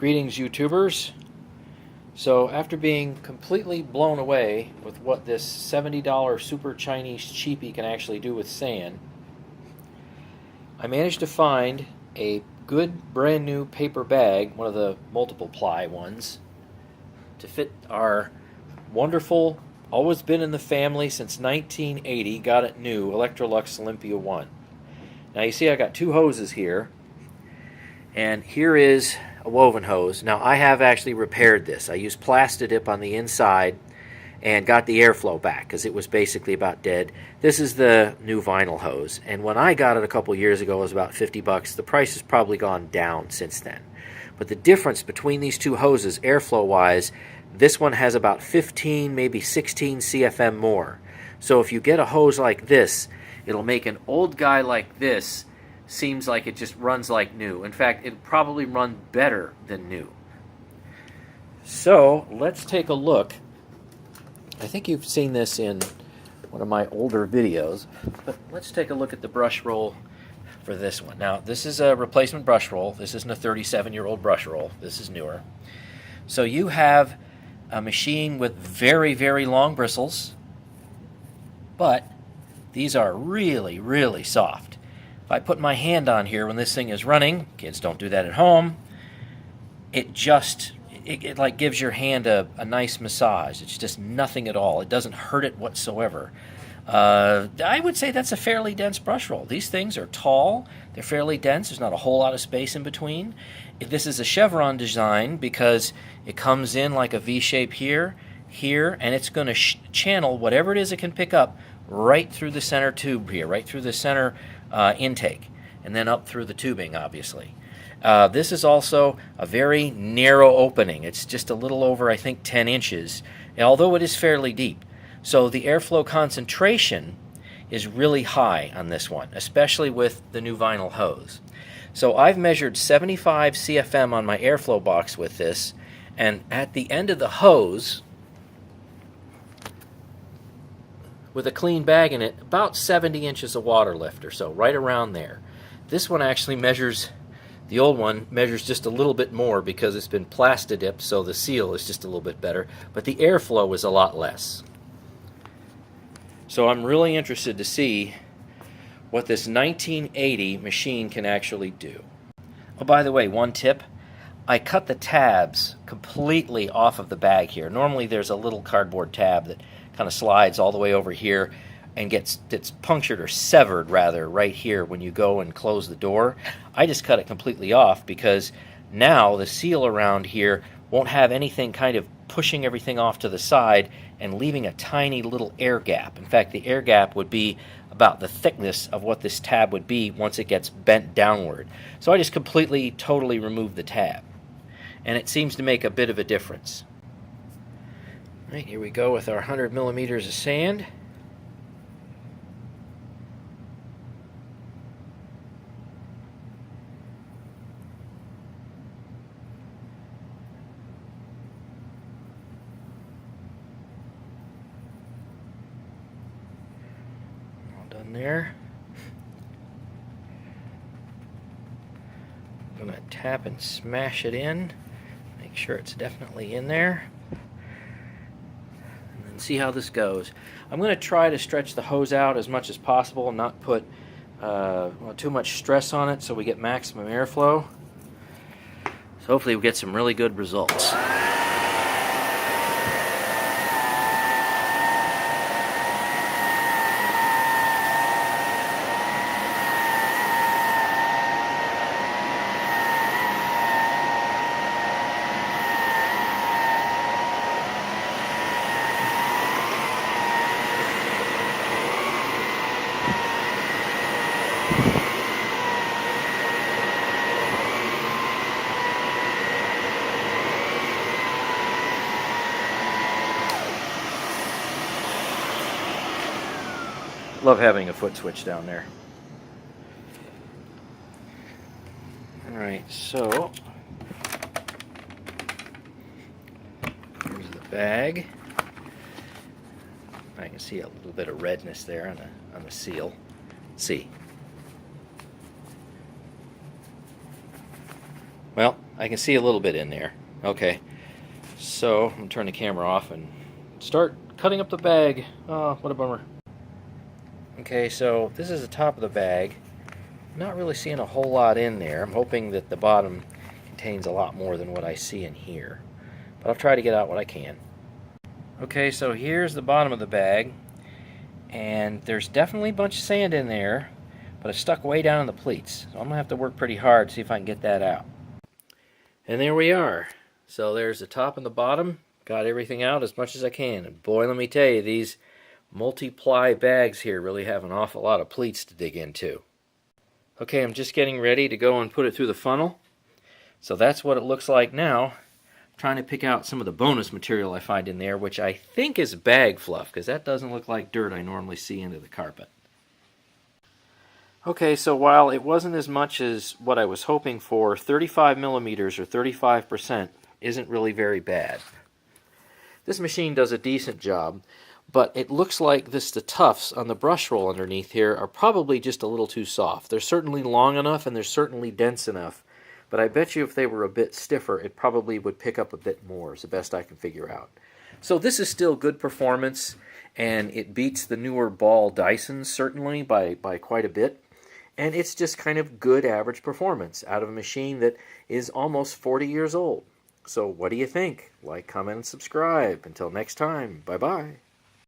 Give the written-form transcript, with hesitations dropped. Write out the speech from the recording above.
Greetings, YouTubers. So after being completely blown away with what this $70 super Chinese cheapie can actually do with sand, I managed to find a good brand new paper bag, one of the multiple ply ones, to fit our wonderful, always been in the family since 1980, got it new, Electrolux Olympia 1. Now you see I got two hoses here, and here is a woven hose. Now I have actually repaired this. I used Plastidip on the inside and got the airflow back because it was basically about dead. This is the new vinyl hose, and when I got it a couple years ago it was about 50 bucks. The price has probably gone down since then. But the difference between these two hoses, airflow wise, this one has about 15, maybe 16 CFM more. So if you get a hose like this, it'll make an old guy like this seems like it just runs like new. In fact, it'll probably run better than new. So let's take a look. I think you've seen this in one of my older videos, but let's take a look at the brush roll for this one. Now, this is a replacement brush roll. This isn't a 37-year-old brush roll. This is newer. So you have a machine with very, very long bristles, but these are really, really soft. If I put my hand on here when this thing is running, kids don't do that at home, it like gives your hand a nice massage. It's just nothing at all. It doesn't hurt it whatsoever. I would say that's a fairly dense brush roll. These things are tall. They're fairly dense. There's not a whole lot of space in between. This is a chevron design because it comes in like a V shape here, and it's going to channel whatever it is it can pick up right through the center tube here, right through the center intake, and then up through the tubing, obviously. This is also a very narrow opening. It's just a little over, I think, 10 inches, although it is fairly deep. So the airflow concentration is really high on this one, especially with the new vinyl hose. So I've measured 75 CFM on my airflow box with this, and at the end of the hose, with a clean bag in it, about 70 inches of water lift or so, right around there. This one actually measures, the old one measures just a little bit more because it's been Plastidip, so the seal is just a little bit better, but the airflow is a lot less. So I'm really interested to see what this 1980 machine can actually do. Oh, by the way, one tip. I cut the tabs completely off of the bag here. Normally there's a little cardboard tab that kind of slides all the way over here and gets punctured or severed rather right here when you go and close the door. I just cut it completely off because now the seal around here won't have anything kind of pushing everything off to the side and leaving a tiny little air gap. In fact, the air gap would be about the thickness of what this tab would be once it gets bent downward. So I just completely, totally removed the tab. And it seems to make a bit of a difference. All right, here we go with our 100 millimeters of sand. All done there. I'm going to tap and smash it in. Make sure it's definitely in there. See how this goes. I'm going to try to stretch the hose out as much as possible and not put too much stress on it so we get maximum airflow. So hopefully we'll get some really good results. Love having a foot switch down there. Alright, so here's the bag. I can see a little bit of redness there on the seal. Let's see. Well, I can see a little bit in there. Okay, so I'm going to turn the camera off and start cutting up the bag. Oh, what a bummer. Okay, so this is the top of the bag. Not really seeing a whole lot in there. I'm hoping that the bottom contains a lot more than what I see in here. But I'll try to get out what I can. Okay, so here's the bottom of the bag. And there's definitely a bunch of sand in there, but it's stuck way down in the pleats. So I'm going to have to work pretty hard to see if I can get that out. And there we are. So there's the top and the bottom. Got everything out as much as I can. And boy, let me tell you, these multi-ply bags here really have an awful lot of pleats to dig into. Okay, I'm just getting ready to go and put it through the funnel. So that's what it looks like now. I'm trying to pick out some of the bonus material I find in there, which I think is bag fluff, because that doesn't look like dirt I normally see into the carpet. Okay, so while it wasn't as much as what I was hoping for, 35 millimeters or 35% isn't really very bad. This machine does a decent job, but it looks like the tufts on the brush roll underneath here are probably just a little too soft. They're certainly long enough and they're certainly dense enough, but I bet you if they were a bit stiffer, it probably would pick up a bit more, is the best I can figure out. So this is still good performance, and it beats the newer ball Dysons certainly by quite a bit. And it's just kind of good average performance out of a machine that is almost 40 years old. So what do you think? Like, comment, and subscribe. Until next time, bye-bye.